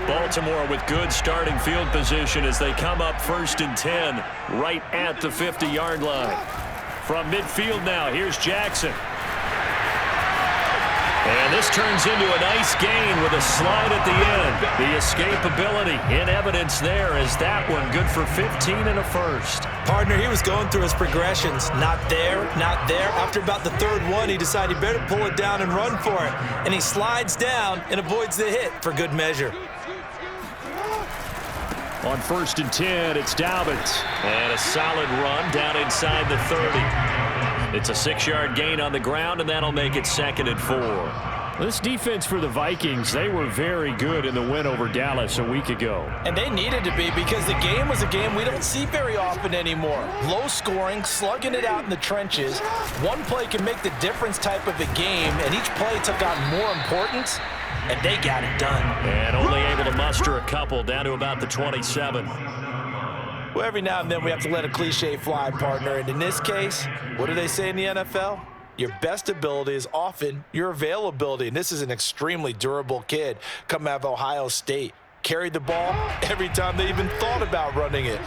Baltimore with good starting field position as they come up 1st and 10 right at the 50-yard line. From midfield now, here's Jackson. And this turns into a nice gain with a slide at the end. The escapability in evidence there as that one good for 15 and a first. Partner, he was going through his progressions. Not there, not there. After about the third one, he decided he better pull it down and run for it. And he slides down and avoids the hit for good measure. On 1st and 10, it's Dobbins. And a solid run down inside the 30. It's a 6-yard gain on the ground, and that'll make it 2nd and 4. This defense for the Vikings, they were very good in the win over Dallas a week ago. And they needed to be because the game was a game we don't see very often anymore. Low scoring, slugging it out in the trenches. One play can make the difference type of a game, and each play took on more importance, and they got it done. And only able to muster a couple down to about the 27. Well, every now and then we have to let a cliche fly, partner. And in this case, what do they say in the NFL? Your best ability is often your availability. And this is an extremely durable kid coming out of Ohio State. Carried the ball every time they even thought about running it.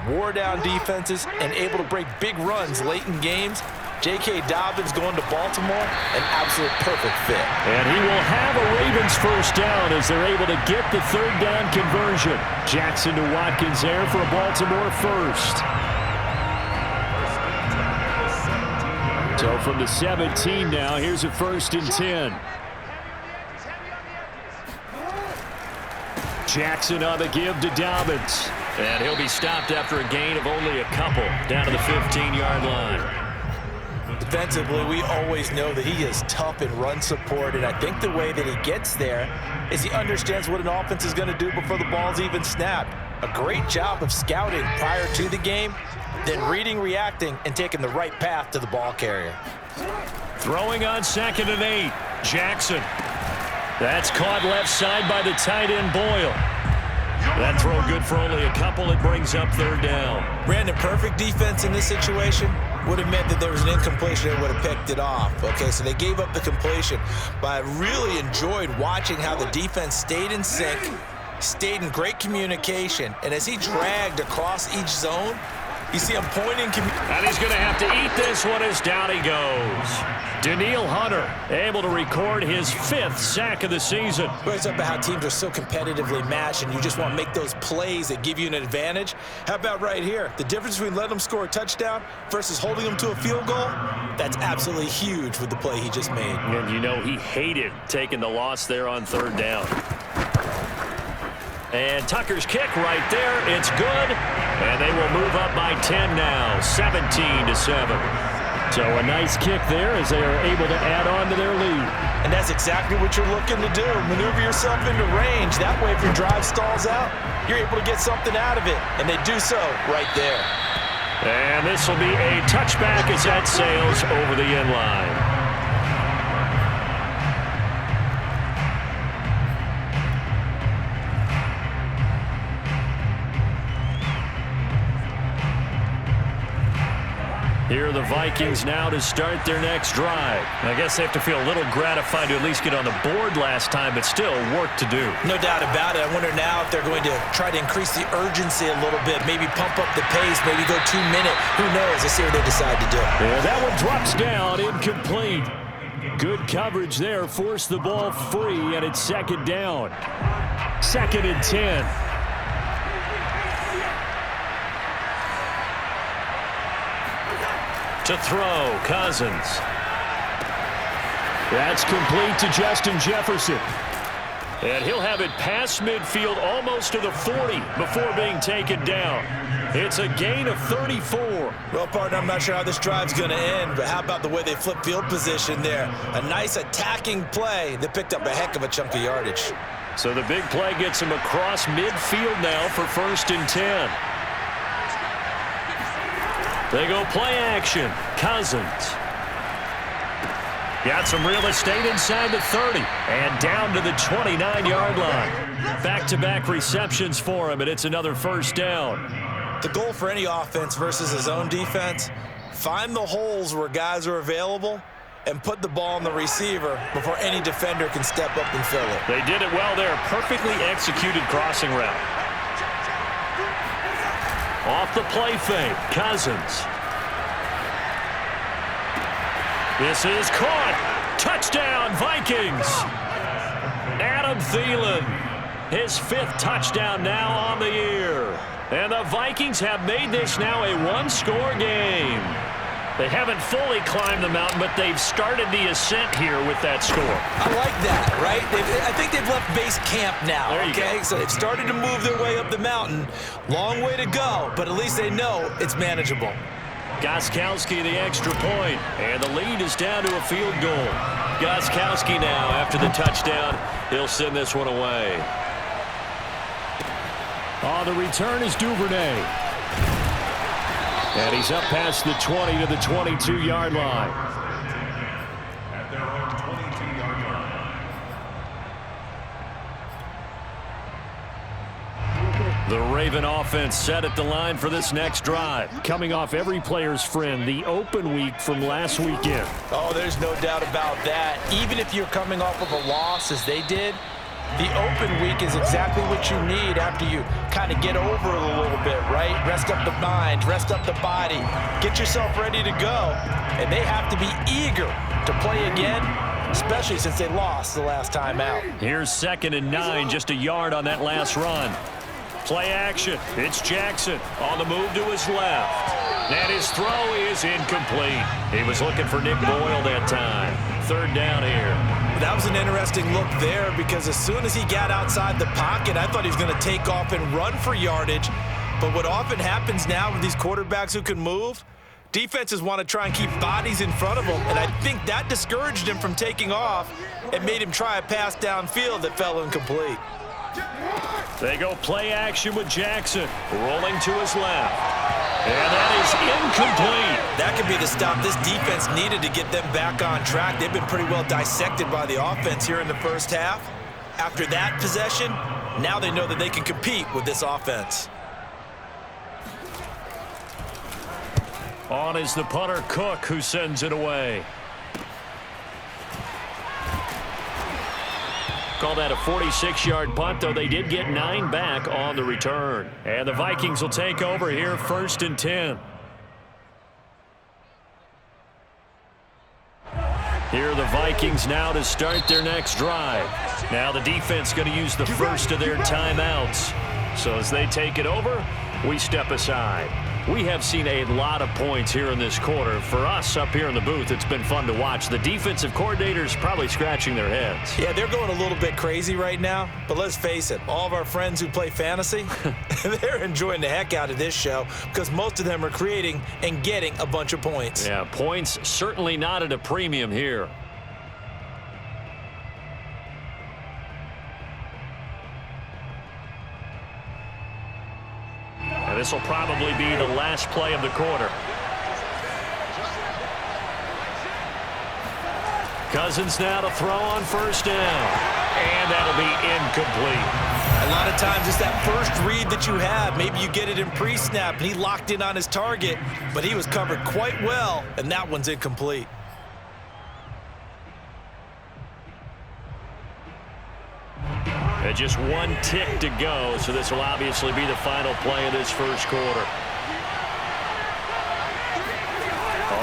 Wore down defenses and able to break big runs late in games. J.K. Dobbins going to Baltimore, an absolute perfect fit. And he will have a Ravens first down as they're able to get the third down conversion. Jackson to Watkins there for a Baltimore first. So from the 17 now, here's a 1st and 10. Jackson on the give to Dobbins. And he'll be stopped after a gain of only a couple down to the 15-yard line. Defensively, we always know that he is tough in run support, and I think the way that he gets there is he understands what an offense is going to do before the ball's even snapped. A great job of scouting prior to the game, then reading, reacting, and taking the right path to the ball carrier. Throwing on 2nd and 8, Jackson. That's caught left side by the tight end Boyle. That throw good for only a couple. It brings up 3rd down. Brandon, perfect defense in this situation would have meant that there was an incompletion that would have picked it off. Okay, so they gave up the completion. But I really enjoyed watching how the defense stayed in sync, stayed in great communication, and as he dragged across each zone, you see him pointing. And he's going to have to eat this one as down he goes. Danielle Hunter able to record his 5th sack of the season. It's up about how teams are so competitively matched and you just want to make those plays that give you an advantage. How about right here? The difference between letting them score a touchdown versus holding them to a field goal, that's absolutely huge with the play he just made. And you know he hated taking the loss there on 3rd down. And Tucker's kick right there. It's good. And they will move up by 10 now, 17-7. So a nice kick there as they are able to add on to their lead. And that's exactly what you're looking to do. Maneuver yourself into range. That way, if your drive stalls out, you're able to get something out of it. And they do so right there. And this will be a touchback as that sails over the end line. Here are the Vikings now to start their next drive. I guess they have to feel a little gratified to at least get on the board last time, but still work to do. No doubt about it. I wonder now if they're going to try to increase the urgency a little bit, maybe pump up the pace, maybe go 2 minute. Who knows? Let's see what they decide to do. Yeah, that one drops down, incomplete. Good coverage there, forced the ball free, and it's 2nd down. 2nd and 10. To throw, Cousins. That's complete to Justin Jefferson. And he'll have it past midfield almost to the 40 before being taken down. It's a gain of 34. Well, partner, I'm not sure how this drive's going to end, but how about the way they flip field position there? A nice attacking play that picked up a heck of a chunk of yardage. So the big play gets him across midfield now for 1st and 10. They go play action. Cousins. Got some real estate inside the 30 and down to the 29-yard line. Back-to-back receptions for him, and it's another 1st down. The goal for any offense versus his own defense, find the holes where guys are available and put the ball on the receiver before any defender can step up and fill it. They did it well there. Perfectly executed crossing route. Off the play fake, Cousins. This is caught. Touchdown, Vikings. Adam Thielen, his 5th touchdown now on the year. And the Vikings have made this now a one-score game. They haven't fully climbed the mountain, but they've started the ascent here with that score. I like that, right? I think they've left base camp now, okay? So they've started to move their way up the mountain. Long way to go, but at least they know it's manageable. Gostkowski the extra point, and the lead is down to a field goal. Gostkowski now, after the touchdown, he'll send this one away. On the return is Duvernay. And he's up past the 20 to the 22-yard line. At their own 22-yard line. The Raven offense set at the line for this next drive. Coming off every player's friend, the open week from last weekend. Oh, there's no doubt about that. Even if you're coming off of a loss as they did, the open week is exactly what you need after you kind of get over it a little bit, right? Rest up the mind, rest up the body, get yourself ready to go. And they have to be eager to play again, especially since they lost the last time out. Here's 2nd and 9, just a yard on that last run. Play action. It's Jackson on the move to his left. And his throw is incomplete. He was looking for Nick Boyle that time. 3rd down here. That was an interesting look there because as soon as he got outside the pocket, I thought he was going to take off and run for yardage. But what often happens now with these quarterbacks who can move, defenses want to try and keep bodies in front of them, and I think that discouraged him from taking off and made him try a pass downfield that fell incomplete. They go play action with Jackson, rolling to his left. And that is incomplete. That could be the stop this defense needed to get them back on track. They've been pretty well dissected by the offense here in the first half. After that possession, now they know that they can compete with this offense. On is the punter, Cook, who sends it away. Call that a 46-yard punt, though they did get 9 back on the return. And the Vikings will take over here, 1st and 10. Here are the Vikings now to start their next drive. Now the defense going to use the first of their timeouts. So as they take it over, we step aside. We have seen a lot of points here in this quarter. For us up here in the booth, it's been fun to watch. The defensive coordinators probably scratching their heads. Yeah, they're going a little bit crazy right now. But let's face it, all of our friends who play fantasy, they're enjoying the heck out of this show because most of them are creating and getting a bunch of points. Yeah, points certainly not at a premium here. And this will probably be the last play of the quarter. Cousins now to throw on 1st down. And that'll be incomplete. A lot of times it's that first read that you have. Maybe you get it in pre-snap and he locked in on his target, but he was covered quite well, and that one's incomplete. And just 1 tick to go, so this will obviously be the final play of this first quarter.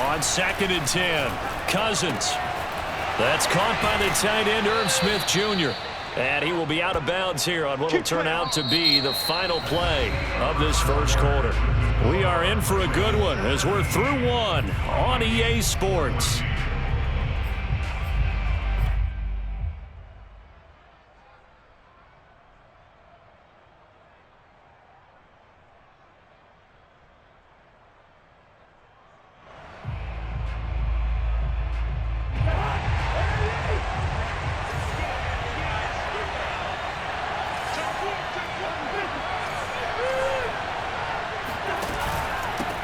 On 2nd and 10, Cousins. That's caught by the tight end, Irv Smith Jr. And he will be out of bounds here on what will turn out to be the final play of this first quarter. We are in for a good one as we're through one on EA Sports.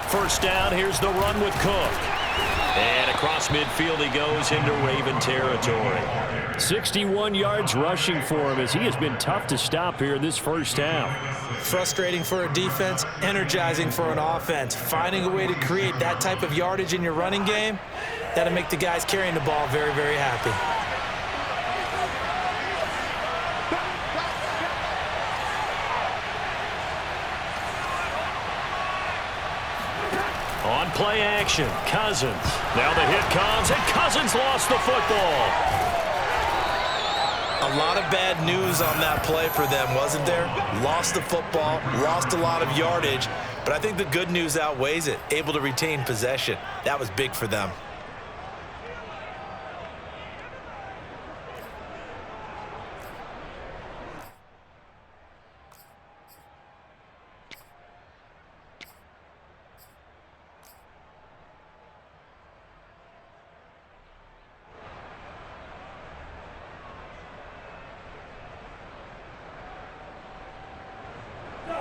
First down, here's the run with Cook. And across midfield he goes into Raven territory. 61 yards rushing for him as he has been tough to stop here in this first half. Frustrating for a defense, energizing for an offense. Finding a way to create that type of yardage in your running game, That'll make the guys carrying the ball very, very happy. On play action, Cousins. Now the hit comes, and Cousins lost the football. A lot of bad news on that play for them, wasn't there? Lost the football, lost a lot of yardage, but I think the good news outweighs it. Able to retain possession. That was big for them.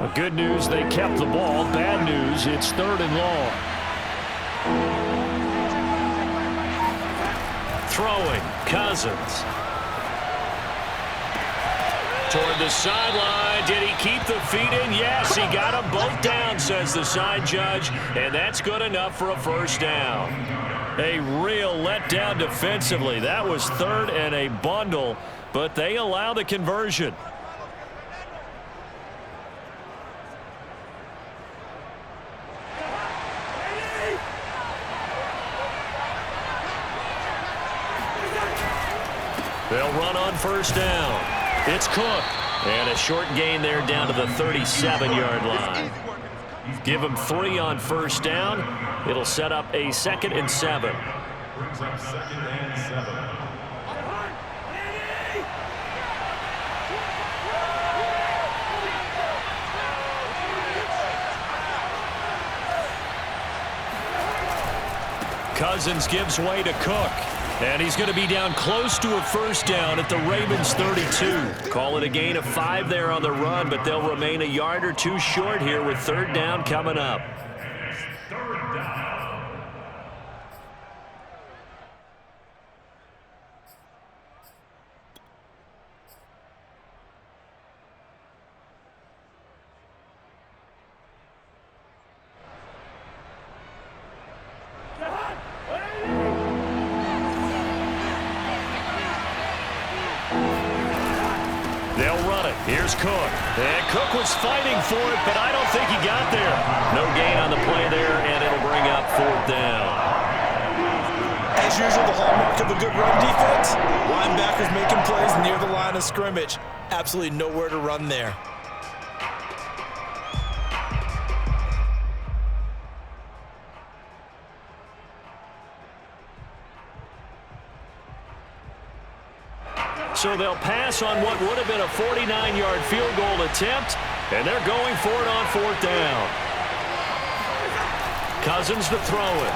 Well, good news, they kept the ball. Bad news, it's 3rd and long. Throwing, Cousins. Toward the sideline. Did he keep the feet in? Yes, he got them both down, says the side judge, and that's good enough for a first down. A real letdown defensively. That was 3rd and a bundle, but they allow the conversion. They'll run on first down. It's Cook. And a short gain there down to the 37-yard line. Give him 3 on first down. It'll set up a 2nd and 7. Brings up 2nd and 7. Cousins gives way to Cook. And he's going to be down close to a first down at the Ravens 32. Call it a gain of 5 there on the run, but they'll remain a yard or 2 short here with 3rd down coming up. Here's Cook. And Cook was fighting for it, but I don't think he got there. No gain on the play there, and it'll bring up 4th down. As usual, the hallmark of a good run defense, linebackers making plays near the line of scrimmage. Absolutely nowhere to run there. So they'll pass on what would have been a 49-yard field goal attempt, and they're going for it on 4th down. Cousins to throw it.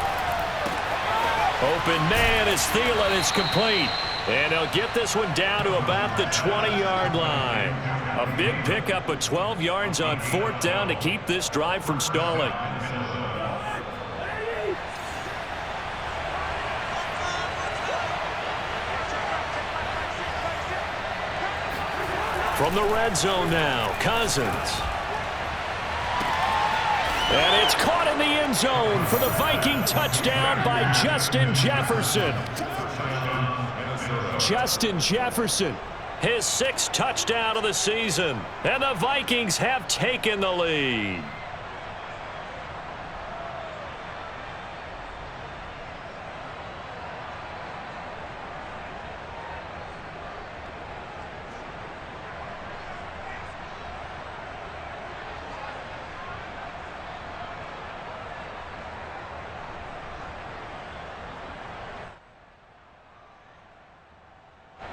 Open man is Thielen. It's complete. And they'll get this one down to about the 20-yard line. A big pickup of 12 yards on 4th down to keep this drive from stalling. From the red zone now, Cousins. And it's caught in the end zone for the Viking touchdown by Justin Jefferson. Justin Jefferson, his 6th touchdown of the season. And the Vikings have taken the lead.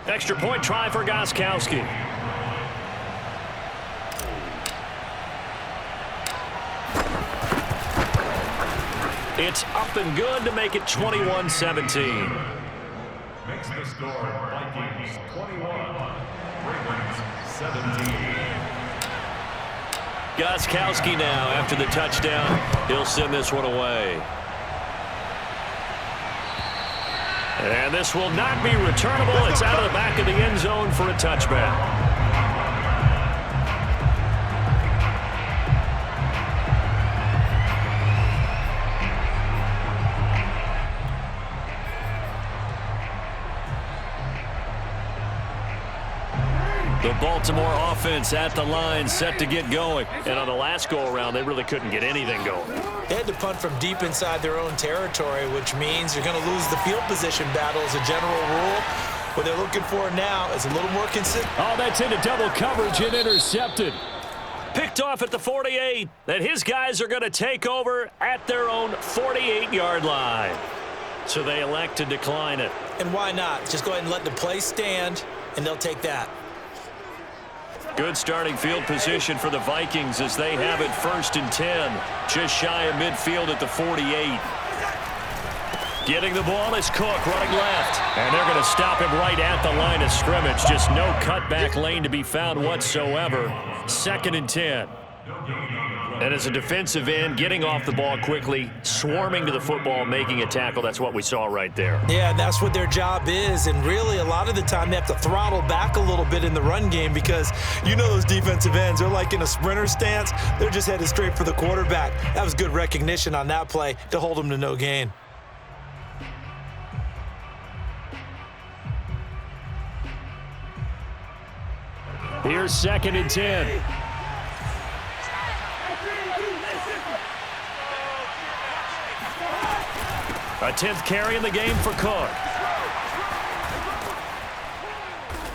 Extra point try for Gostkowski. It's up and good to make it 21-17. Makes the score Vikings 21, Ravens 17. Gostkowski now after the touchdown. He'll send this one away. And this will not be returnable. It's out of the back of the end zone for a touchback. Baltimore offense at the line, set to get going. And on the last go-around, they really couldn't get anything going. They had to punt from deep inside their own territory, which means you're going to lose the field position battle as a general rule. What they're looking for now is a little more consistent. Oh, that's into double coverage and intercepted. Picked off at the 48. And his guys are going to take over at their own 48-yard line. So they elect to decline it. And why not? Just go ahead and let the play stand, and they'll take that. Good starting field position for the Vikings as they have it 1st and 10. Just shy of midfield at the 48. Getting the ball is Cook, running left. And they're going to stop him right at the line of scrimmage. Just no cutback lane to be found whatsoever. 2nd and 10. And as a defensive end, getting off the ball quickly, swarming to the football, making a tackle. That's what we saw right there. Yeah, that's what their job is. And really, a lot of the time, they have to throttle back a little bit in the run game because you know those defensive ends, they're like in a sprinter stance. They're just headed straight for the quarterback. That was good recognition on that play to hold them to no gain. Here's 2nd and 10. A 10th carry in the game for Cook.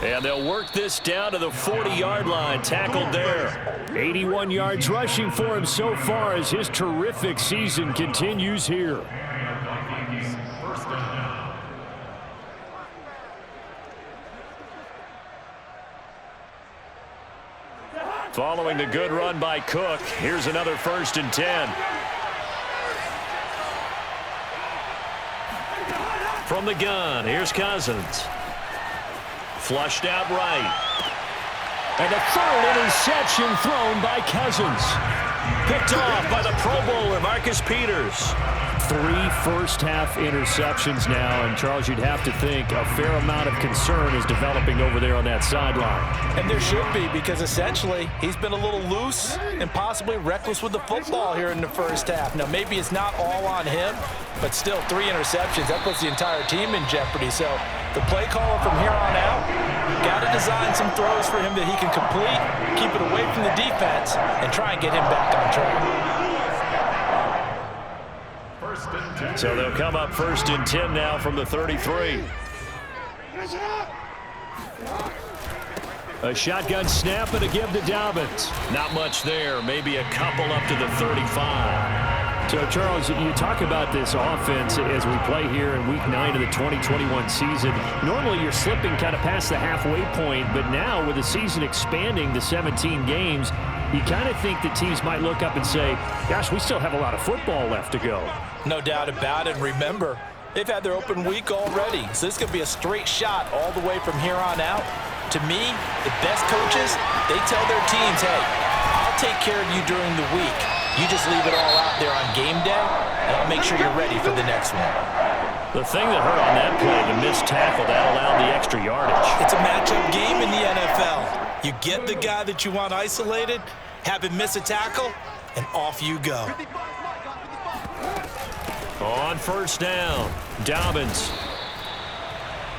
And they'll work this down to the 40-yard line, tackled there. 81 yards rushing for him so far as his terrific season continues here. Following the good run by Cook, here's another 1st and 10. From the gun, here's Cousins. Flushed out right. And a 3rd interception thrown by Cousins. Picked off by the Pro Bowler, Marcus Peters. 3 first-half interceptions now, and Charles, you'd have to think a fair amount of concern is developing over there on that sideline. And there should be, because essentially he's been a little loose and possibly reckless with the football here in the first half. Now, maybe it's not all on him, but still 3 interceptions. That puts the entire team in jeopardy. So the play caller from here on out got to design some throws for him that he can complete, keep it away from the defense, and try and get him back on track. So they'll come up 1st and 10 now from the 33. A shotgun snap and a give to Dobbins. Not much there. Maybe a couple up to the 35. So, Charles, you talk about this offense as we play here in Week 9 of the 2021 season. Normally, you're slipping kind of past the halfway point, but now with the season expanding to 17 games, you kind of think that teams might look up and say, gosh, we still have a lot of football left to go. No doubt about it. Remember, they've had their open week already, so this could be a straight shot all the way from here on out. To me, the best coaches, they tell their teams, hey, I'll take care of you during the week. You just leave it all out there on game day, and I'll make sure you're ready for the next one. The thing that hurt on that play, the missed tackle, that allowed the extra yardage. It's a matchup game in the NFL. You get the guy that you want isolated, have him miss a tackle, and off you go. On 1st down, Dobbins.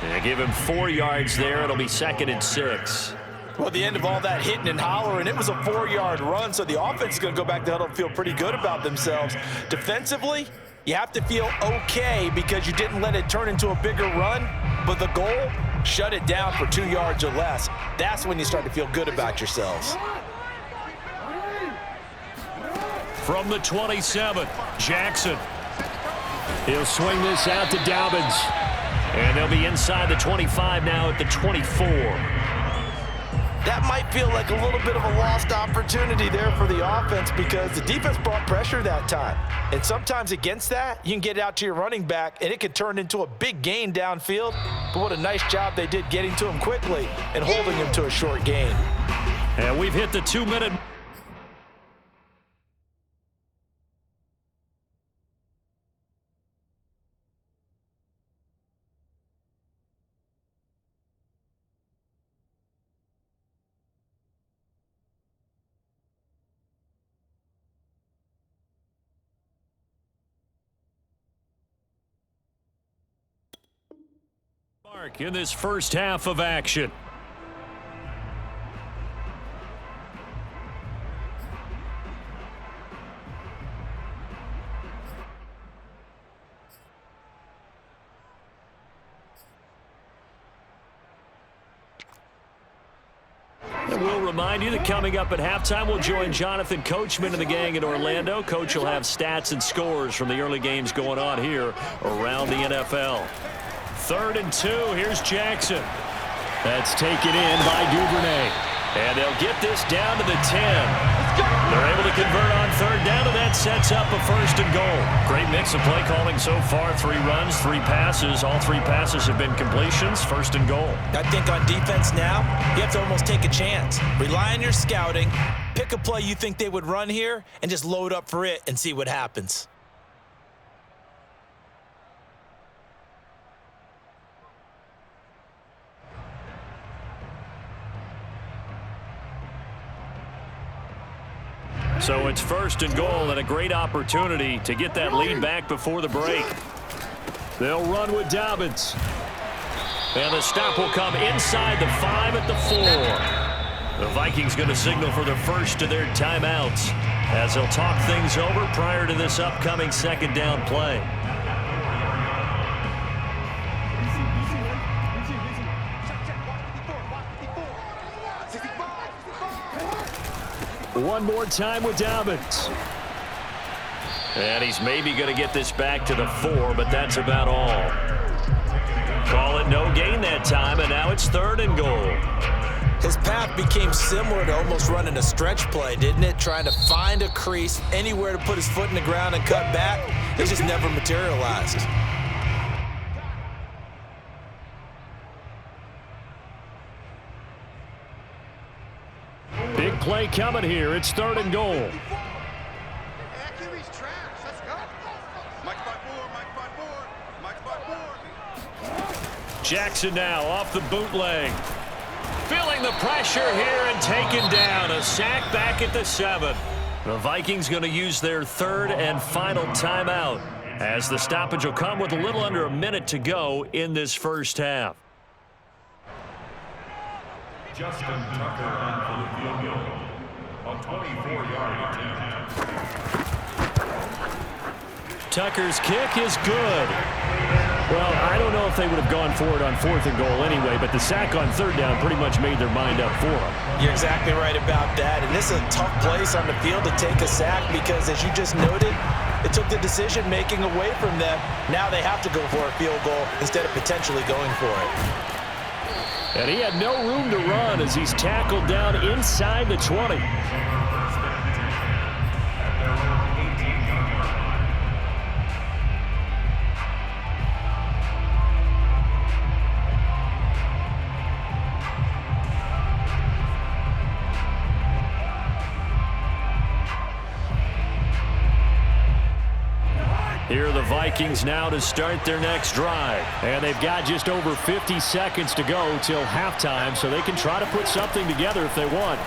And give him 4 yards there. It'll be 2nd and 6. Well, the end of all that hitting and hollering, it was a 4-yard run, so the offense is going to go back to huddle and feel pretty good about themselves. Defensively, you have to feel okay because you didn't let it turn into a bigger run, but the goal, shut it down for 2 yards or less. That's when you start to feel good about yourselves. From the 27, Jackson. He'll swing this out to Dobbins. And they'll be inside the 25 now at the 24. That might feel like a little bit of a lost opportunity there for the offense because the defense brought pressure that time. And sometimes against that, you can get out to your running back, and it could turn into a big gain downfield. But what a nice job they did getting to him quickly and holding him to a short gain. And we've hit the 2-minute. Mark in this first half of action. And we'll remind you that coming up at halftime, we'll join Jonathan Coachman and the gang in Orlando. Coach will have stats and scores from the early games going on here around the NFL. 3rd and 2. Here's Jackson. That's taken in by Duvernay. And they'll get this down to the 10. They're able to convert on 3rd down, and that sets up a 1st and goal. Great mix of play calling so far. 3 runs, 3 passes. All 3 passes have been completions. 1st and goal. I think on defense now, you have to almost take a chance. Rely on your scouting. Pick a play you think they would run here, and just load up for it and see what happens. So it's 1st and goal, and a great opportunity to get that lead back before the break. They'll run with Dobbins. And the stop will come inside the 5 at the 4. The Vikings going to signal for the first of their timeouts as they'll talk things over prior to this upcoming 2nd down play. One more time with Dobbins. And he's maybe going to get this back to the 4, but that's about all. Call it no gain that time, and now it's 3rd and goal. His path became similar to almost running a stretch play, didn't it? Trying to find a crease, anywhere to put his foot in the ground and cut back. It just never materialized. Big play coming here. It's 3rd and goal. Jackson now off the bootleg. Feeling the pressure here and taken down. A sack back at the 7. The Vikings going to use their 3rd and final timeout as the stoppage will come with a little under a minute to go in this first half. Justin Tucker on for the field goal. A 24-yard attempt. Tucker's kick is good. Well, I don't know if they would have gone for it on 4th and goal anyway, but the sack on 3rd down pretty much made their mind up for them. You're exactly right about that. And this is a tough place on the field to take a sack because, as you just noted, it took the decision-making away from them. Now they have to go for a field goal instead of potentially going for it. And he had no room to run as he's tackled down inside the 20. Here are the Vikings now to start their next drive. And they've got just over 50 seconds to go till halftime, so they can try to put something together if they want.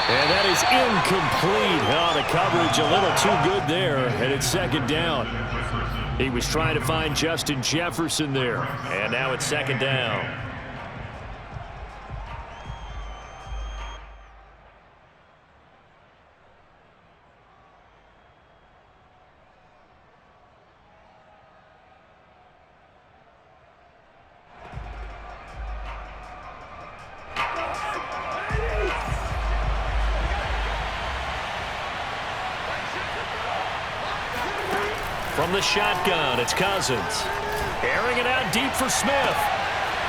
And that is incomplete. Oh, the coverage a little too good there, and it's 2nd down. He was trying to find Justin Jefferson there. And now it's 2nd down. From the shotgun, it's Cousins. Airing it out deep for Smith.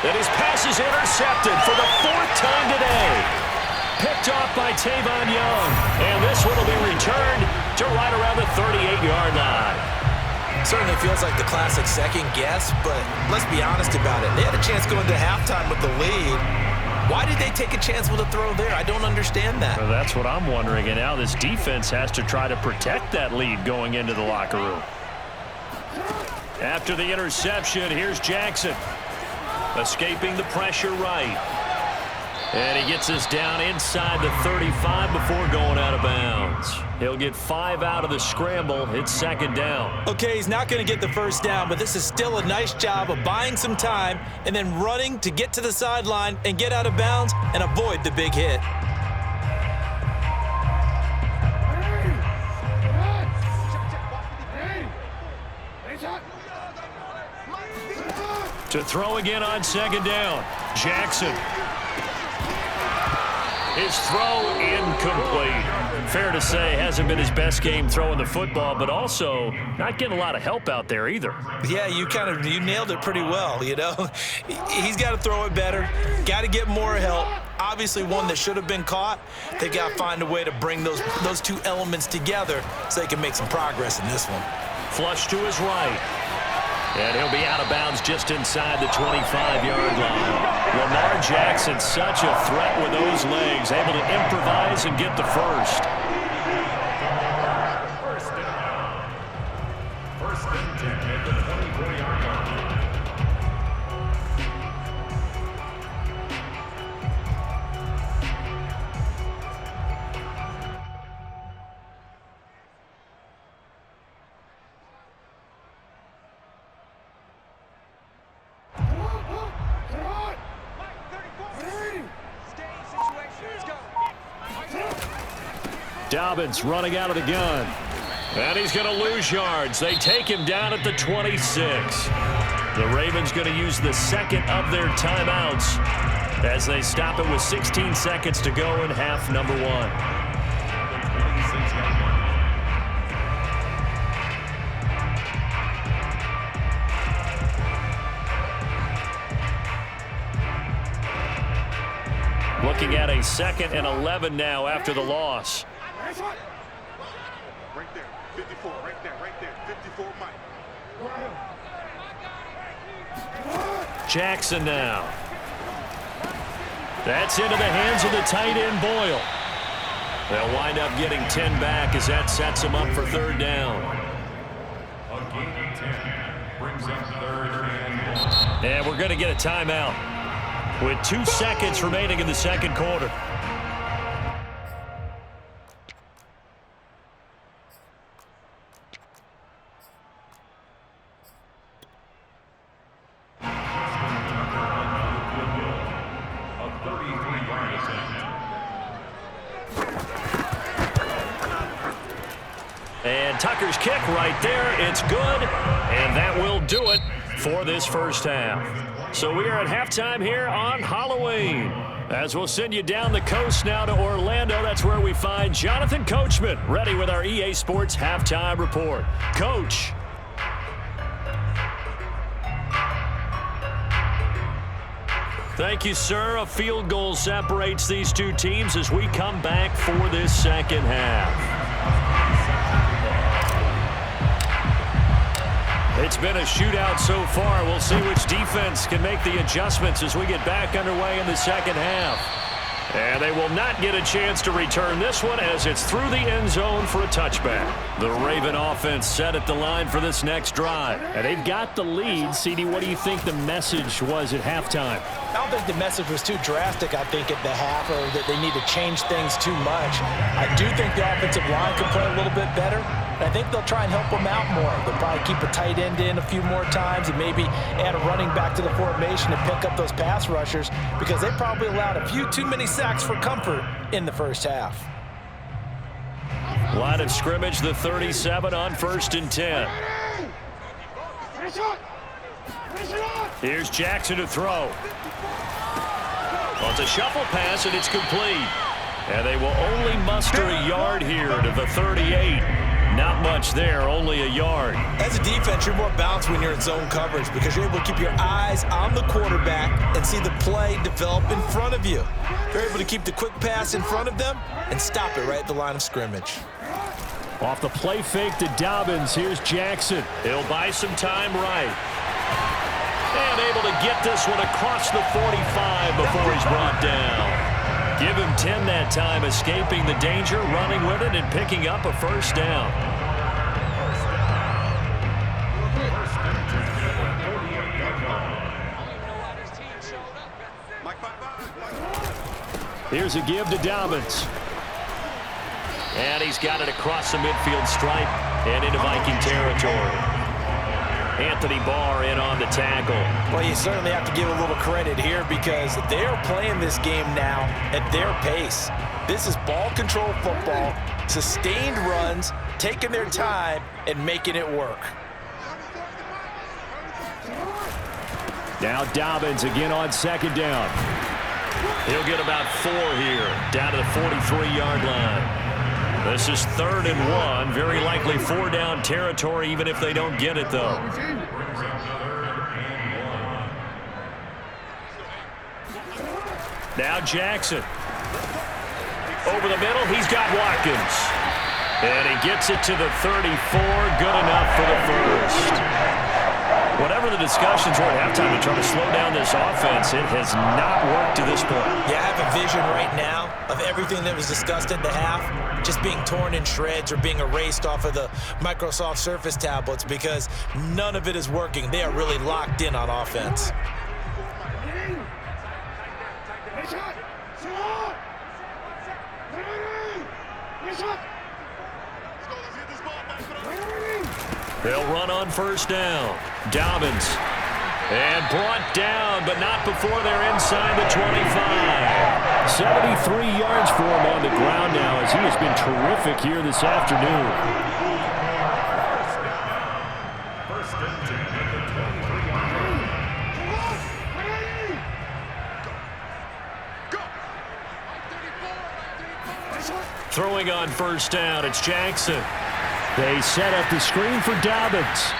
And his pass is intercepted for the 4th time today. Picked off by Tavon Young. And this one will be returned to right around the 38-yard line. Certainly feels like the classic second guess, but let's be honest about it. They had a chance going to halftime with the lead. Why did they take a chance with a throw there? I don't understand that. Well, that's what I'm wondering. And now this defense has to try to protect that lead going into the locker room. After the interception, here's Jackson. Escaping the pressure right. And he gets us down inside the 35 before going out of bounds. He'll get 5 out of the scramble. It's 2nd down. Okay, he's not going to get the first down, but this is still a nice job of buying some time and then running to get to the sideline and get out of bounds and avoid the big hit. To throw again on second down. Jackson. His throw incomplete. Fair to say, hasn't been his best game throwing the football, but also not getting a lot of help out there either. Yeah, you nailed it pretty well, you know. He's got to throw it better, got to get more help. Obviously one that should have been caught. They got to find a way to bring those two elements together so they can make some progress in this one. Flush to his right. And he'll be out of bounds just inside the 25-yard line. Lamar Jackson, such a threat with those legs, able to improvise and get the first. First and 10 at the 24-yard line. Dobbins running out of the gun. And he's going to lose yards. They take him down at the 26. The Ravens going to use the second of their timeouts as they stop it with 16 seconds to go in half number one. Looking at a 2nd and 11 now after the loss. Right there, 54, right there, 54, Mike. Jackson now. That's into the hands of the tight end, Boyle. They'll wind up getting 10 back as that sets them up for third down. A gain of 10 brings up third and 1. And we're going to get a timeout with 2 seconds remaining in the second quarter. And Tucker's kick right there. It's good, and that will do it for this first half. So we are at halftime here on Halloween. As we'll send you down the coast now to Orlando, that's where we find Jonathan Coachman ready with our EA Sports Halftime Report. Coach. Thank you, sir. A field goal separates these two teams as we come back for this second half. It's been a shootout so far. We'll see which defense can make the adjustments as we get back underway in the second half. And they will not get a chance to return this one as it's through the end zone for a touchback. The Raven offense set at the line for this next drive. And they've got the lead. CD, what do you think the message was at halftime? I don't think the message was too drastic, I think, at the half, or that they need to change things too much. I do think the offensive line could play a little bit better. I think they'll try and help them out more. They'll probably keep a tight end in a few more times and maybe add a running back to the formation and pick up those pass rushers because they probably allowed a few too many sacks for comfort in the first half. Line of scrimmage, the 37 on 1st and 10. Here's Jackson to throw. Well, it's a shuffle pass, and it's complete. And they will only muster a yard here to the 38. Not much there, only a yard. As a defense, you're more balanced when you're in zone coverage because you're able to keep your eyes on the quarterback and see the play develop in front of you. You're able to keep the quick pass in front of them and stop it right at the line of scrimmage. Off the play fake to Dobbins, here's Jackson. He'll buy some time right. And able to get this one across the 45 before he's brought down. Give him 10 that time, escaping the danger, running with it, and picking up a first down. Here's a give to Dobbins. And he's got it across the midfield stripe and into Viking territory. Anthony Barr in on the tackle. Well, you certainly have to give a little credit here because they're playing this game now at their pace. This is ball control football, sustained runs, taking their time and making it work. Now Dobbins again on second down. He'll get about 4 here, down to the 43-yard line. This is 3rd and 1. Very likely 4-down territory, even if they don't get it, though. Now Jackson. Over the middle, he's got Watkins. And he gets it to the 34. Good enough for the first. Whatever the discussions were at halftime to try to slow down this offense, it has not worked to this point. Yeah, I have a vision right now of everything that was discussed at the half just being torn in shreds or being erased off of the Microsoft Surface tablets because none of it is working. They are really locked in on offense. They'll run on first down. Dobbins. And brought down, but not before they're inside the 25. 73 yards for him on the ground now as he has been terrific here this afternoon. Throwing on first down, it's Jackson. They set up the screen for Dobbins.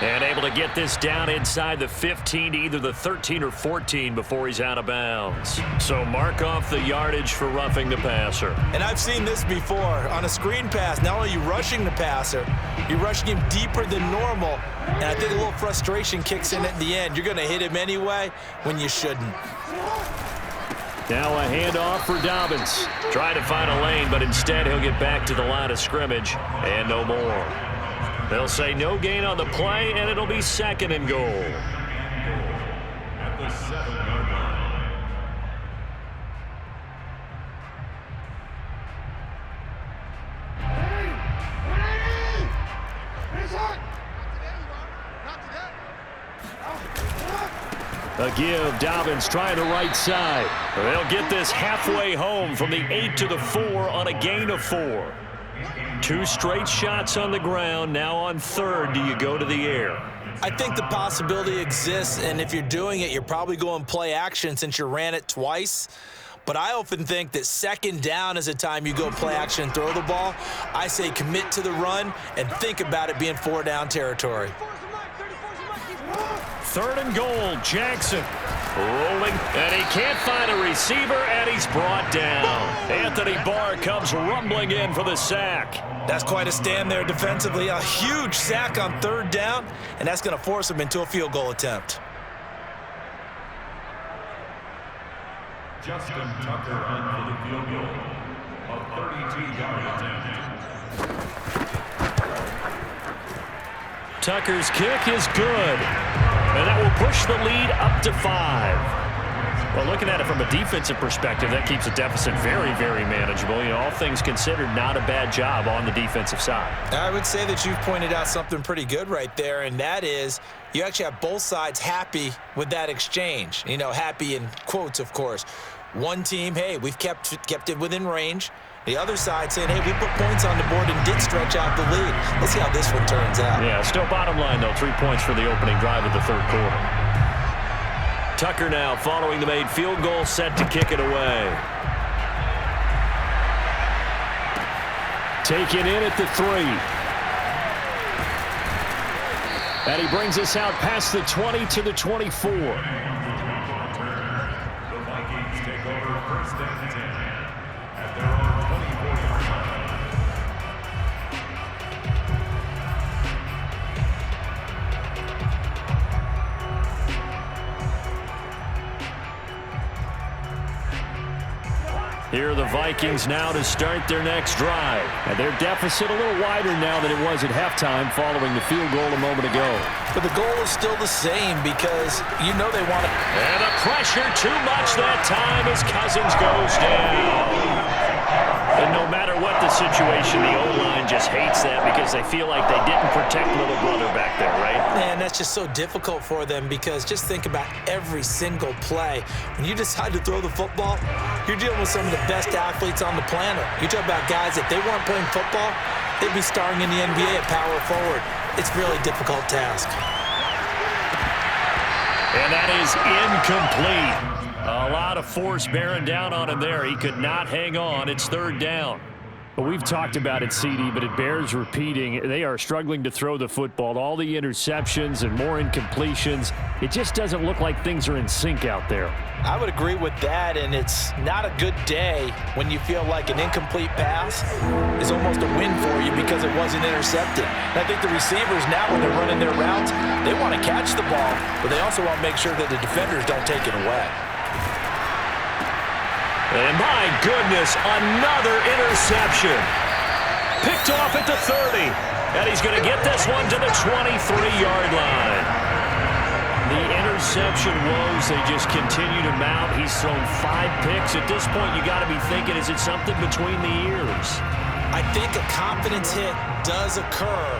And able to get this down inside the 15 to either the 13 or 14 before he's out of bounds. So mark off the yardage for roughing the passer. And I've seen this before. On a screen pass, not only are you rushing the passer, you're rushing him deeper than normal. And I think a little frustration kicks in at the end. You're going to hit him anyway when you shouldn't. Now a handoff for Dobbins. Trying to find a lane, but instead he'll get back to the line of scrimmage and no more. They'll say no gain on the play, and it'll be 2nd and goal. At the 7-yard line. A give, Dobbins trying the right side. They'll get this halfway home from the 8 to the 4 on a gain of 4. 2 straight shots on the ground. Now on 3rd, do you go to the air? I think the possibility exists, and if you're doing it, you're probably going play action since you ran it twice. But I often think that 2nd down is a time you go play action and throw the ball. I say commit to the run and think about it being 4-down territory. 3rd and goal, Jackson. Rolling, and he can't find a receiver, and he's brought down. Anthony Barr comes rumbling in for the sack. That's quite a stand there defensively. A huge sack on 3rd down, and that's going to force him into a field goal attempt. Justin Tucker on for the field goal. A 32-yard attempt. Tucker's kick is good. And that will push the lead up to 5. Well, looking at it from a defensive perspective, that keeps the deficit very, very manageable. You know, all things considered, not a bad job on the defensive side. I would say that you've pointed out something pretty good right there, and that is you actually have both sides happy with that exchange. You know, happy in quotes, of course. One team, hey, we've kept it within range. The other side saying, hey, we put points on the board and did stretch out the lead. Let's see how this one turns out. Yeah, still bottom line, though. 3 points for the opening drive of the 3rd quarter. Tucker now following the made field goal, set to kick it away. Taken in at the 3. And he brings us out past the 20 to the 24. The Vikings take over 1st and 10 at their own 24-yard line. Here are the Vikings now to start their next drive. And their deficit a little wider now than it was at halftime following the field goal a moment ago. But the goal is still the same because you know they want to. And the pressure too much that time as Cousins goes down. And no matter what the situation, the O-line just hates that because they feel like they didn't protect little brother back there, right? Man, that's just so difficult for them because just think about every single play. When you decide to throw the football, you're dealing with some of the best athletes on the planet. You talk about guys, if they weren't playing football, they'd be starring in the NBA at power forward. It's a really difficult task. And that is incomplete. A lot of force bearing down on him there. He could not hang on. It's third down. Well, we've talked about it, CD, but it bears repeating. They are struggling to throw the football. All the interceptions and more incompletions. It just doesn't look like things are in sync out there. I would agree with that, and it's not a good day when you feel like an incomplete pass is almost a win for you because it wasn't intercepted. And I think the receivers now, when they're running their routes, they want to catch the ball, but they also want to make sure that the defenders don't take it away. And my goodness, another interception. Picked off at the 30. And he's going to get this one to the 23-yard line. The interception woes, they just continue to mount. He's thrown 5 picks. At this point, you got to be thinking, is it something between the ears? I think a confidence hit does occur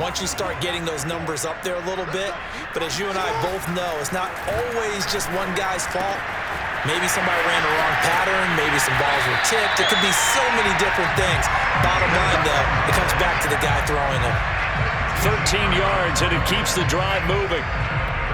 once you start getting those numbers up there a little bit. But as you and I both know, it's not always just one guy's fault. Maybe somebody ran the wrong pattern. Maybe some balls were tipped. It could be so many different things. Bottom line, though, it comes back to the guy throwing them. 13 yards, and it keeps the drive moving.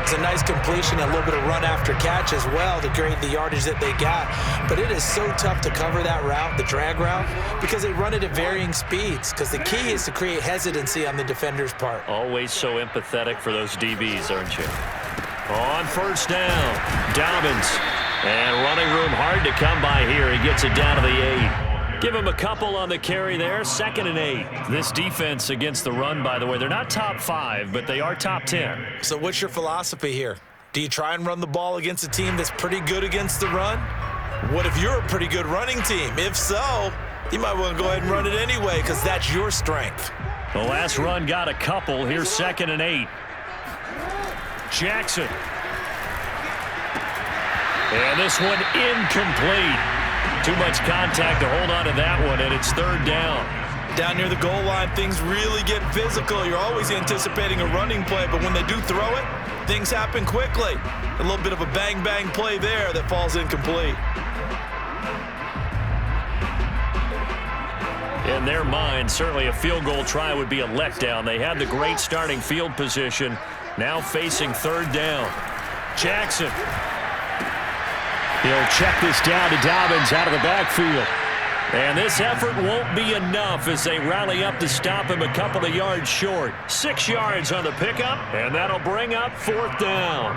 It's a nice completion, a little bit of run after catch as well to create the yardage that they got. But it is so tough to cover that route, the drag route, because they run it at varying speeds. Because the key is to create hesitancy on the defender's part. Always so empathetic for those DBs, aren't you? On first down, Dobbins. And running room hard to come by here. He gets it down to the 8. Give him a couple on the carry there. 2nd and 8. This defense against the run, by the way, they're not top 5, but they are top 10. So what's your philosophy here? Do you try and run the ball against a team that's pretty good against the run? What if you're a pretty good running team? If so, you might want to go ahead and run it anyway because that's your strength. The last run got a couple. Here's 2nd and 8. Jackson. And this one incomplete. Too much contact to hold on to that one, and it's third down. Down near the goal line, things really get physical. You're always anticipating a running play, but when they do throw it, things happen quickly. A little bit of a bang-bang play there that falls incomplete. In their mind, certainly a field goal try would be a letdown. They had the great starting field position, now facing third down. Jackson. He'll check this down to Dobbins out of the backfield. And this effort won't be enough as they rally up to stop him a couple of yards short. 6 yards on the pickup, and that'll bring up 4th down.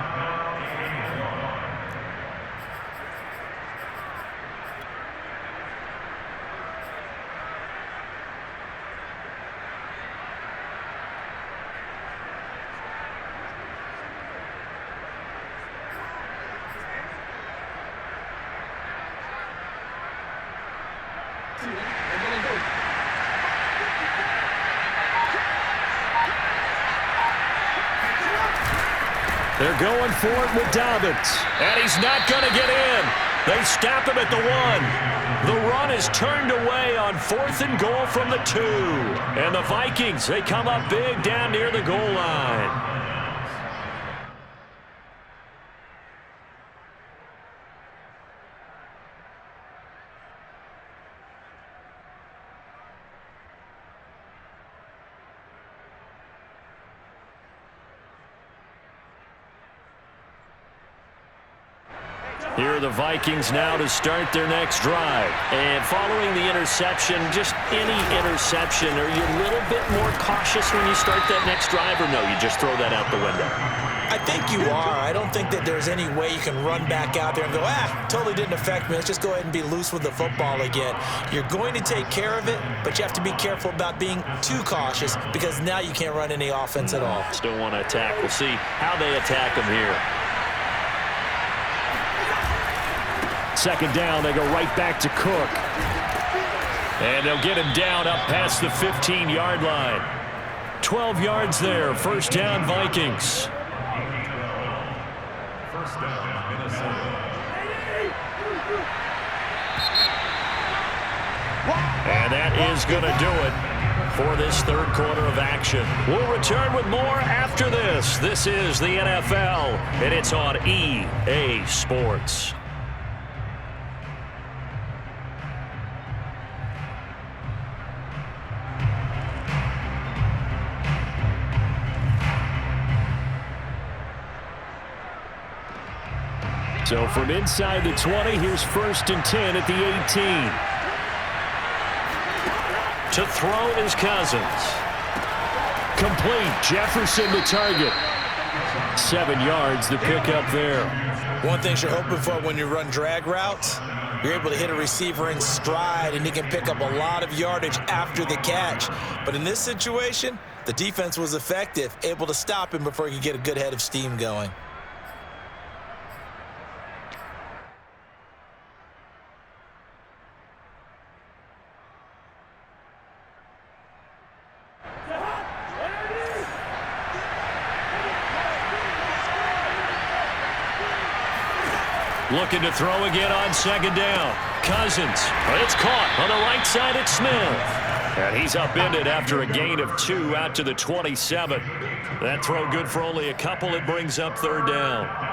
They're going for it with Dobbins. And he's not going to get in. They stop him at the 1. The run is turned away on 4th and goal from the 2. And the Vikings, they come up big down near the goal line. Here are the Vikings now to start their next drive. And following the interception, just any interception, are you a little bit more cautious when you start that next drive, or no, you just throw that out the window? I think you are. I don't think that there's any way you can run back out there and go, totally didn't affect me. Let's just go ahead and be loose with the football again. You're going to take care of it, but you have to be careful about being too cautious because now you can't run any offense at all. Still want to attack. We'll see how they attack them here. 2nd down, they go right back to Cook. And they'll get him down up past the 15-yard line. 12 yards there, 1st down Vikings. 1st down, Minnesota. And that is going to do it for this 3rd quarter of action. We'll return with more after this. This is the NFL, and it's on EA Sports. So from inside the 20, here's 1st and 10 at the 18. To throw is Cousins. Complete. Jefferson the target. 7 yards the pickup there. One thing you're hoping for when you run drag routes, you're able to hit a receiver in stride, and he can pick up a lot of yardage after the catch. But in this situation, the defense was effective, able to stop him before he could get a good head of steam going. Looking to throw again on 2nd down. Cousins. It's caught on the right side at Smith. And he's upended after a gain of 2 out to the 27. That throw good for only a couple. It brings up 3rd down.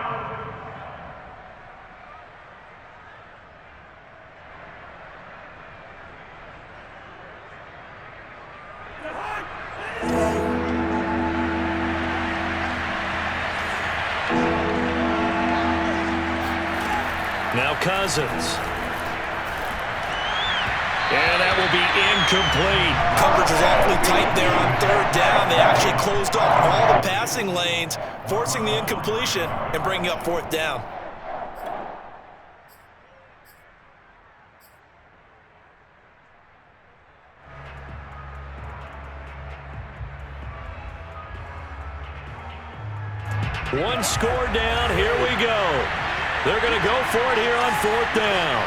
Now Cousins. And that will be incomplete. Coverage was awfully tight there on 3rd down. They actually closed off all the passing lanes, forcing the incompletion and bringing up 4th down. One score down. Here we go. They're going to go for it here on 4th down.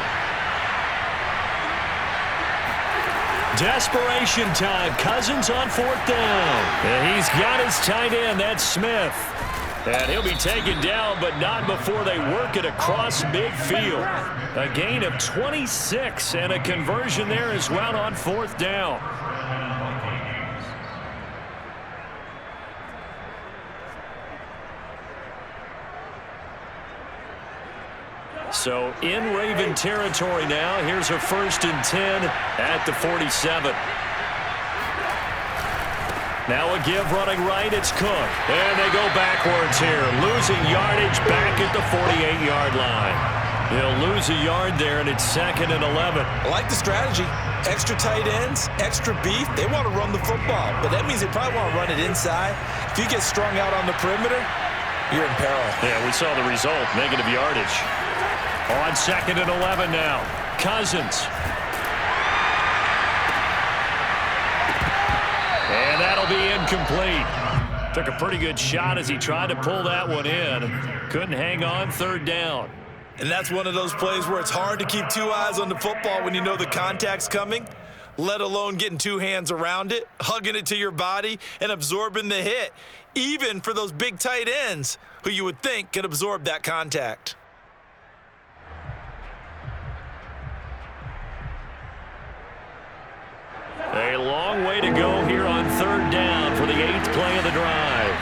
Desperation time. Cousins on 4th down. And he's got his tight end. That's Smith. And he'll be taken down, but not before they work it across midfield. A gain of 26 and a conversion there as well on 4th down. So in Raven territory now. Here's a 1st and 10 at the 47. Now a give running right. It's Cook. And they go backwards here. Losing yardage back at the 48-yard line. He'll lose a yard there, and it's 2nd and 11. I like the strategy. Extra tight ends, extra beef. They want to run the football, but that means they probably want to run it inside. If you get strung out on the perimeter, you're in peril. Yeah, we saw the result. Negative yardage. On 2nd and 11 now. Cousins. And that'll be incomplete. Took a pretty good shot as he tried to pull that one in. Couldn't hang on. 3rd down. And that's one of those plays where it's hard to keep 2 eyes on the football when you know the contact's coming, let alone getting 2 hands around it, hugging it to your body, and absorbing the hit, even for those big tight ends who you would think could absorb that contact. A long way to go here on 3rd down for the 8th play of the drive.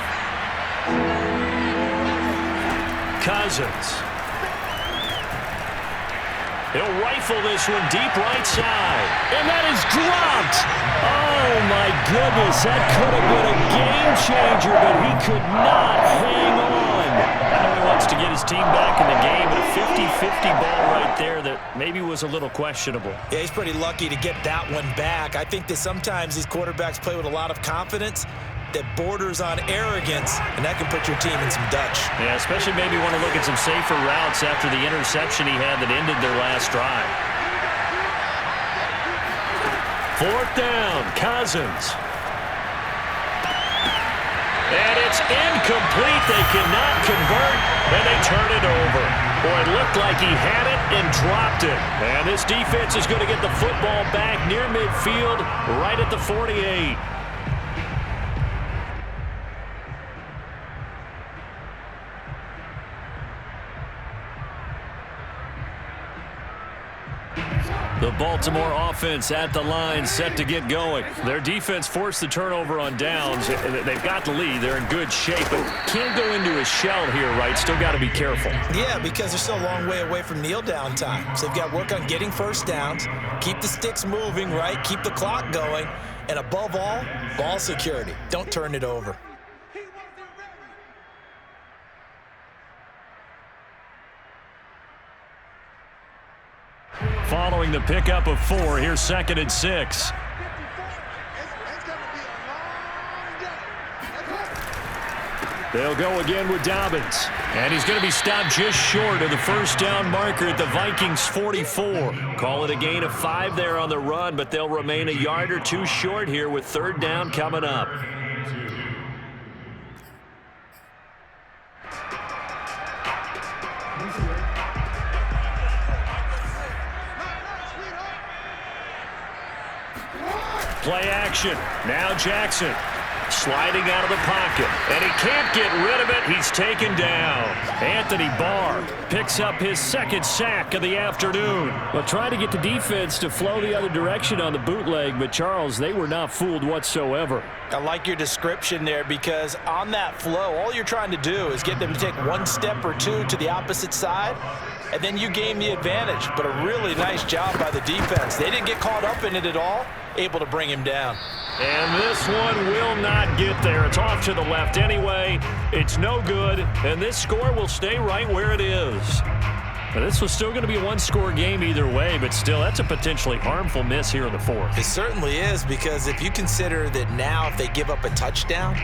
Cousins. He'll rifle this one deep right side. And that is dropped. Oh, my goodness. That could have been a game changer, but he could not hang on. I know he wants to get his team back in the game, but a 50-50 ball right there that maybe was a little questionable. Yeah, he's pretty lucky to get that one back. I think that sometimes these quarterbacks play with a lot of confidence that borders on arrogance, and that can put your team in some Dutch. Yeah, especially maybe want to look at some safer routes after the interception he had that ended their last drive. 4th down, Cousins. And it's incomplete. They cannot convert, and they turn it over. Boy, it looked like he had it and dropped it. And this defense is going to get the football back near midfield, right at the 48. The Baltimore offense at the line, set to get going. Their defense forced the turnover on downs. They've got the lead. They're in good shape, but can't go into a shell here, right? Still got to be careful. Yeah, because they're still a long way away from kneel down time. So they've got to work on getting 1st downs, keep the sticks moving, right? Keep the clock going, and above all, ball security. Don't turn it over. following the pickup of 4. Here's 2nd and 6. They'll go again with Dobbins. And he's going to be stopped just short of the first down marker at the Vikings 44. Call it a gain of 5 there on the run, but they'll remain a yard or 2 short here with 3rd down coming up. Play action. Now Jackson. Sliding out of the pocket, and he can't get rid of it. He's taken down. Anthony Barr picks up his 2nd sack of the afternoon. Well, trying to get the defense to flow the other direction on the bootleg, but Charles, they were not fooled whatsoever. I like your description there because on that flow, all you're trying to do is get them to take 1 step or 2 to the opposite side, and then you gain the advantage. But a really nice job by the defense. They didn't get caught up in it at all, able to bring him down. And this one will not get there. It's off to the left anyway. It's no good, and this score will stay right where it is. Now, this was still going to be a 1-score game either way, but still, that's a potentially harmful miss here in the 4th. It certainly is, because if you consider that now if they give up a touchdown,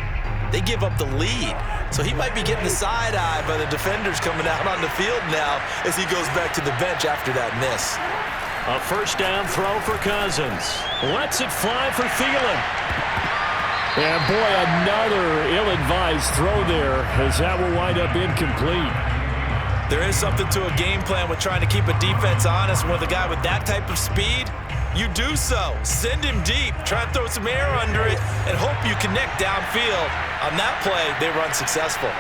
they give up the lead. So he might be getting the side eye by the defenders coming out on the field now as he goes back to the bench after that miss. A first down throw for Cousins. Lets it fly for Thielen. And boy, another ill-advised throw there, as that will wind up incomplete. There is something to a game plan with trying to keep a defense honest. With a guy with that type of speed, you do so. Send him deep. Try and throw some air under it and hope you connect downfield. On that play, they run successful.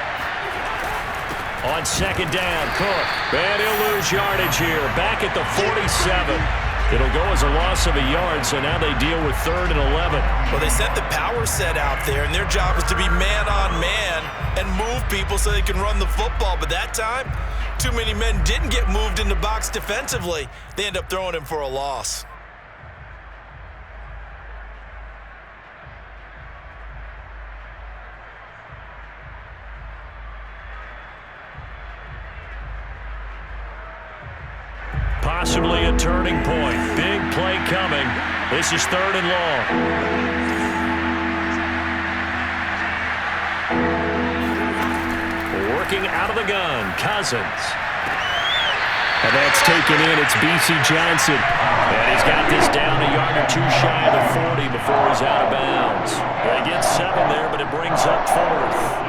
On 2nd down, Cook. And he'll lose yardage here. Back at the 47. It'll go as a loss of a yard, so now they deal with 3rd and 11. Well, they sent the power set out there, and their job is to be man-on-man and move people so they can run the football. But that time, too many men didn't get moved in the box defensively. They end up throwing him for a loss. Possibly a turning point. Big play coming. This is 3rd and long. Working out of the gun, Cousins. And that's taken in. It's B.C. Johnson. And he's got this down a yard or 2 shy of the 40 before he's out of bounds. They get 7 there, but it brings up 4th.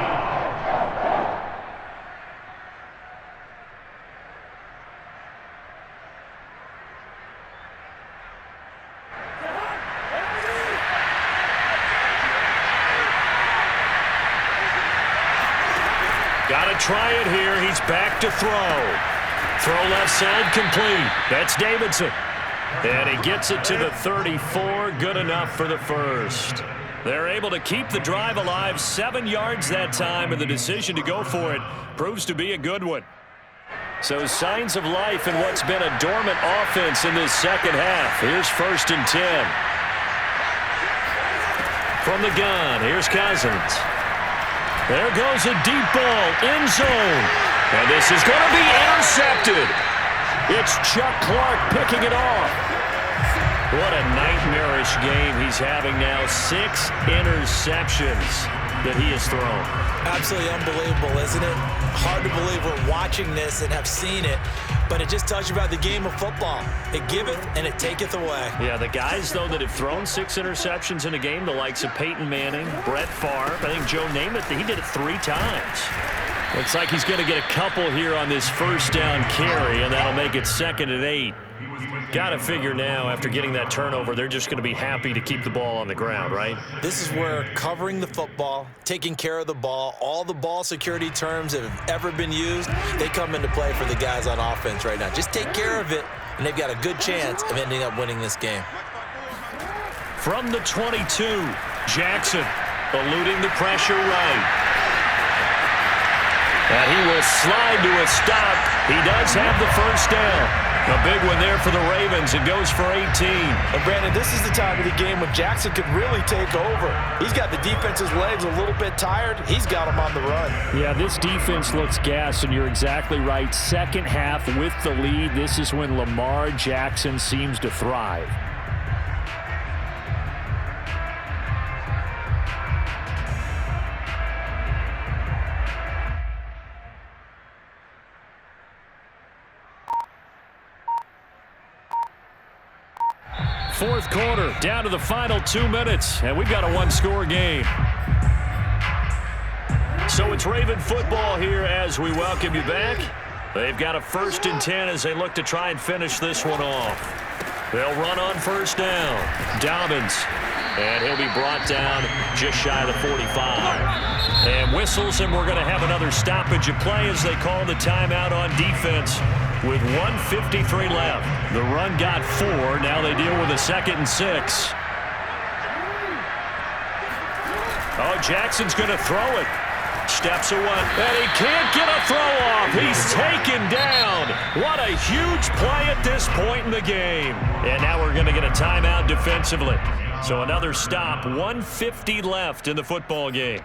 Got to try it here. He's back to throw. Throw left side complete. That's Davidson. And he gets it to the 34. Good enough for the first. They're able to keep the drive alive. 7 yards that time, and the decision to go for it proves to be a good one. So signs of life in what's been a dormant offense in this second half. Here's 1st and 10. From the gun, here's Cousins. There goes a deep ball, end zone. And this is going to be intercepted. It's Chuck Clark picking it off. What a nightmarish game he's having now. 6 interceptions that he has thrown. Absolutely unbelievable, isn't it? Hard to believe we're watching this and have seen it, but it just tells you about the game of football. It giveth and it taketh away. Yeah, the guys, though, that have thrown 6 interceptions in a game, the likes of Peyton Manning, Brett Favre, I think Joe Namath, he did it 3 times. Looks like he's going to get a couple here on this first down carry, and that'll make it 2nd and 8. Got to figure now, after getting that turnover, they're just going to be happy to keep the ball on the ground, right? This is where covering the football, taking care of the ball, all the ball security terms that have ever been used, they come into play for the guys on offense right now. Just take care of it, and they've got a good chance of ending up winning this game. From the 22, Jackson eluding the pressure right. And he will slide to a stop. He does have the first down. A big one there for the Ravens. It goes for 18. And Brandon, this is the time of the game when Jackson could really take over. He's got the defense's legs a little bit tired. He's got them on the run. Yeah, this defense looks gassed, and you're exactly right. Second half with the lead, this is when Lamar Jackson seems to thrive. Fourth quarter, down to the final 2 minutes, and we've got a one-score game. So it's Raven football here as we welcome you back. They've got a 1st and 10 as they look to try and finish this one off. They'll run on 1st down. Dobbins, and he'll be brought down just shy of the 45. And whistles, and we're going to have another stoppage of play as they call the timeout on defense. With 1:53 left. The run got 4. Now they deal with a 2nd and 6. Oh, Jackson's going to throw it. Steps away. And he can't get a throw off. He's taken down. What a huge play at this point in the game. And now we're going to get a timeout defensively. So another stop. 1:50 left in the football game.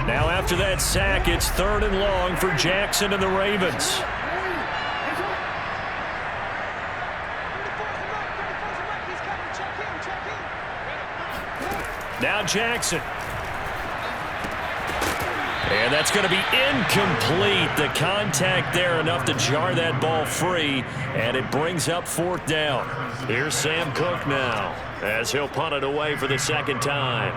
Now after that sack, it's 3rd and long for Jackson and the Ravens. Now Jackson. And that's going to be incomplete. The contact there enough to jar that ball free, and it brings up 4th down. Here's Sam Cook now as he'll punt it away for the 2nd time.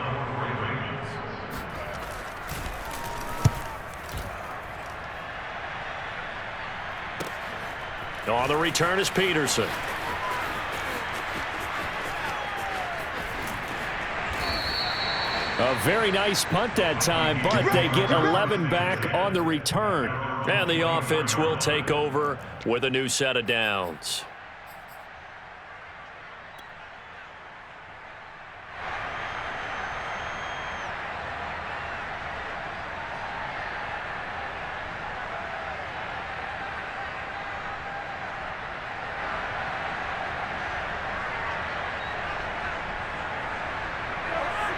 On the return is Peterson. A very nice punt that time, but they get 11 back on the return. And the offense will take over with a new set of downs.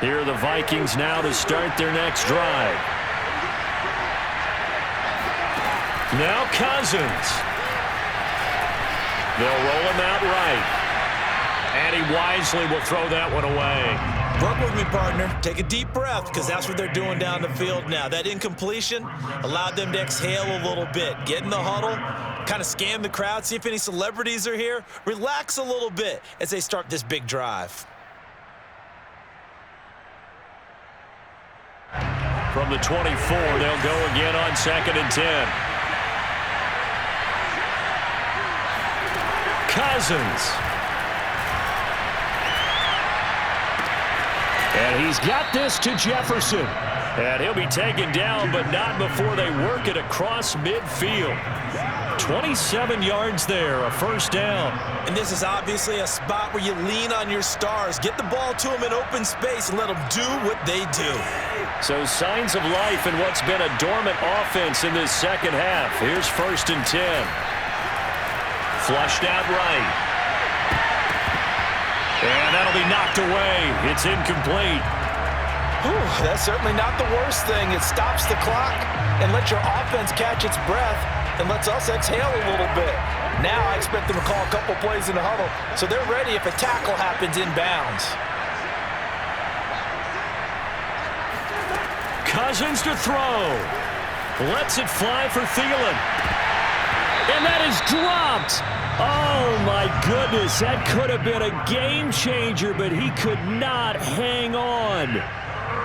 Here are the Vikings now to start their next drive. Now Cousins. They'll roll him out right. And he wisely will throw that one away. Work with me, partner. Take a deep breath, because that's what they're doing down the field now. That incompletion allowed them to exhale a little bit. Get in the huddle, kind of scan the crowd, see if any celebrities are here. Relax a little bit as they start this big drive. From the 24, they'll go again on 2nd and 10. Cousins. And he's got this to Jefferson. And he'll be taken down, but not before they work it across midfield. 27 yards there, a 1st down. And this is obviously a spot where you lean on your stars. Get the ball to them in open space and let them do what they do. So signs of life in what's been a dormant offense in this 2nd half. Here's 1st and 10. Flushed out right. And that'll be knocked away. It's incomplete. Whew, that's certainly not the worst thing. It stops the clock and lets your offense catch its breath and lets us exhale a little bit. Now I expect them to call a couple plays in the huddle so they're ready if a tackle happens inbounds. Cousins to throw. Lets it fly for Thielen. And that is dropped. Oh, my goodness. That could have been a game changer, but he could not hang on.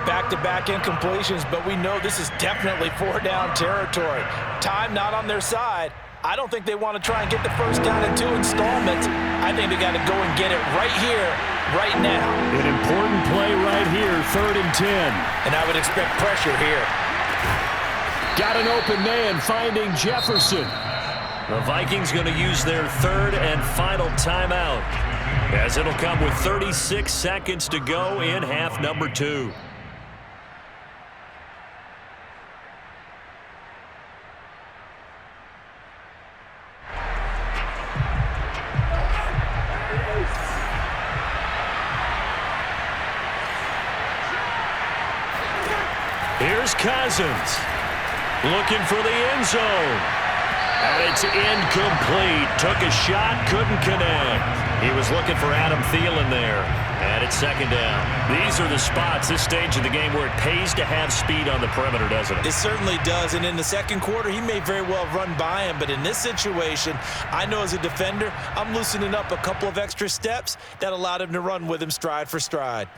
Back-to-back incompletions, but we know this is definitely 4-down territory. Time not on their side. I don't think they want to try and get the first down in 2 installments. I think they got to go and get it right here, right now. An important play right here, 3rd and 10. And I would expect pressure here. Got an open man finding Jefferson. The Vikings going to use their 3rd and final timeout, as it'll come with 36 seconds to go in half number 2. Here's Cousins. Looking for the end zone. And it's incomplete. Took a shot, couldn't connect. He was looking for Adam Thielen there. And it's second down. These are the spots, this stage of the game, where it pays to have speed on the perimeter, doesn't it? It certainly does. And in the second quarter, he may very well run by him. But in this situation, I know as a defender, I'm loosening up a couple of extra steps that allowed him to run with him stride for stride.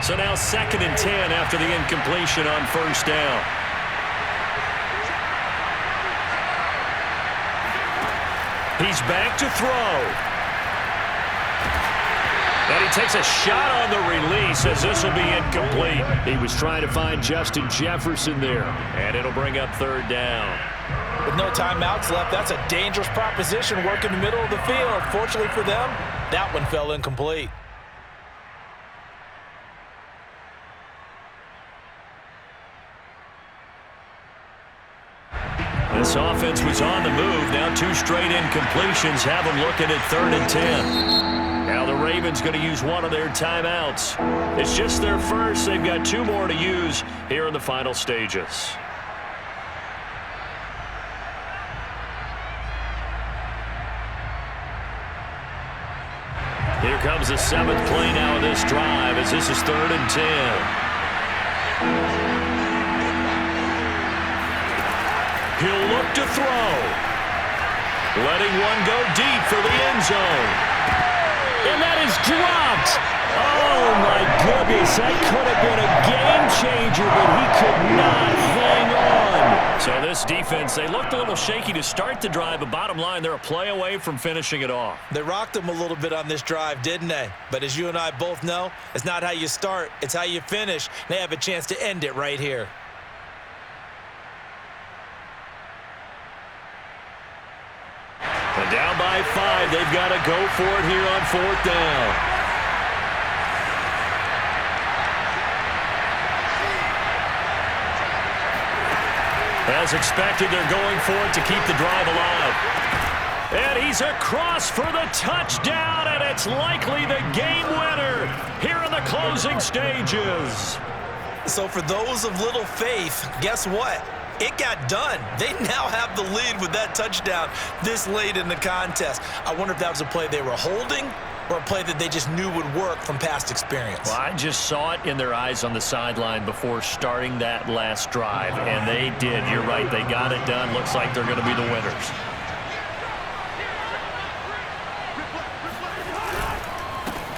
So now 2nd and 10 after the incompletion on first down. He's back to throw. And he takes a shot on the release as this will be incomplete. He was trying to find Justin Jefferson there. And it'll bring up 3rd down. With no timeouts left, that's a dangerous proposition working the middle of the field. Fortunately for them, that one fell incomplete. This offense was on the move. Now 2 straight incompletions have them looking at 3rd and 10. Now the Ravens going to use one of their timeouts. It's just their first. They've got 2 more to use here in the final stages. Here comes the 7th play now of this drive as this is 3rd and 10. He'll look to throw. Letting one go deep for the end zone. And that is dropped. Oh, my goodness. That could have been a game changer, but he could not hang on. So this defense, they looked a little shaky to start the drive, but bottom line, they're a play away from finishing it off. They rocked them a little bit on this drive, didn't they? But as you and I both know, it's not how you start, it's how you finish. They have a chance to end it right here. And down by 5, they've got to go for it here on 4th down. As expected, they're going for it to keep the drive alive. And he's across for the touchdown, and it's likely the game winner here in the closing stages. So for those of little faith, guess what? It got done. They now have the lead with that touchdown this late in the contest. I wonder if that was a play they were holding or a play that they just knew would work from past experience. Well, I just saw it in their eyes on the sideline before starting that last drive, and they did. You're right. They got it done. Looks like they're going to be the winners.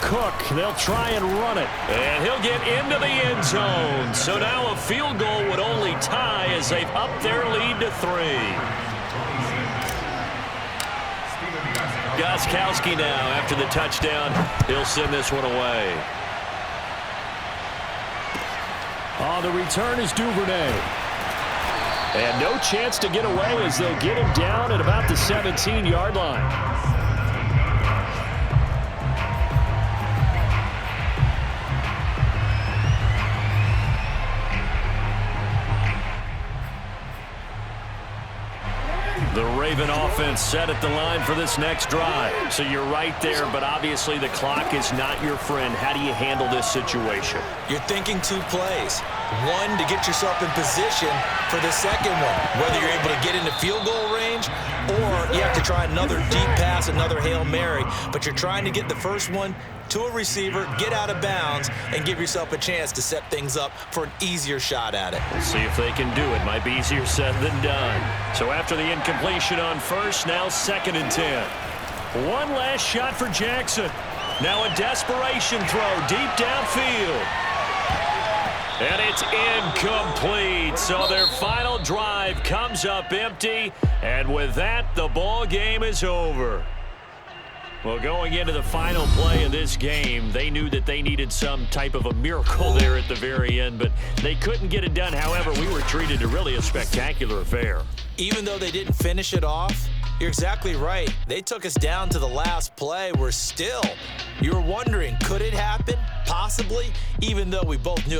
Cook, they'll try and run it. And he'll get into the end zone. So now a field goal would only tie as they've upped their lead to 3. Gostkowski now, after the touchdown, he'll send this one away. On the return is Duvernay. And no chance to get away as they'll get him down at about the 17-yard line. The Raven offense set at the line for this next drive. So you're right there, but obviously the clock is not your friend. How do you handle this situation? You're thinking 2 plays. One, to get yourself in position for the second one, whether you're able to get into field goal range or you have to try another deep pass, another Hail Mary. But you're trying to get the first one to a receiver, get out of bounds, and give yourself a chance to set things up for an easier shot at it. We'll see if they can do it. Might be easier said than done. So after the incompletion on first, now 2nd and 10. One last shot for Jackson. Now a desperation throw deep downfield. And it's incomplete. So their final drive comes up empty. And with that, the ball game is over. Well, going into the final play of this game, they knew that they needed some type of a miracle there at the very end, but they couldn't get it done. However, we were treated to really a spectacular affair. Even though they didn't finish it off, you're exactly right. They took us down to the last play. We're still, you were wondering, could it happen? Possibly, even though we both knew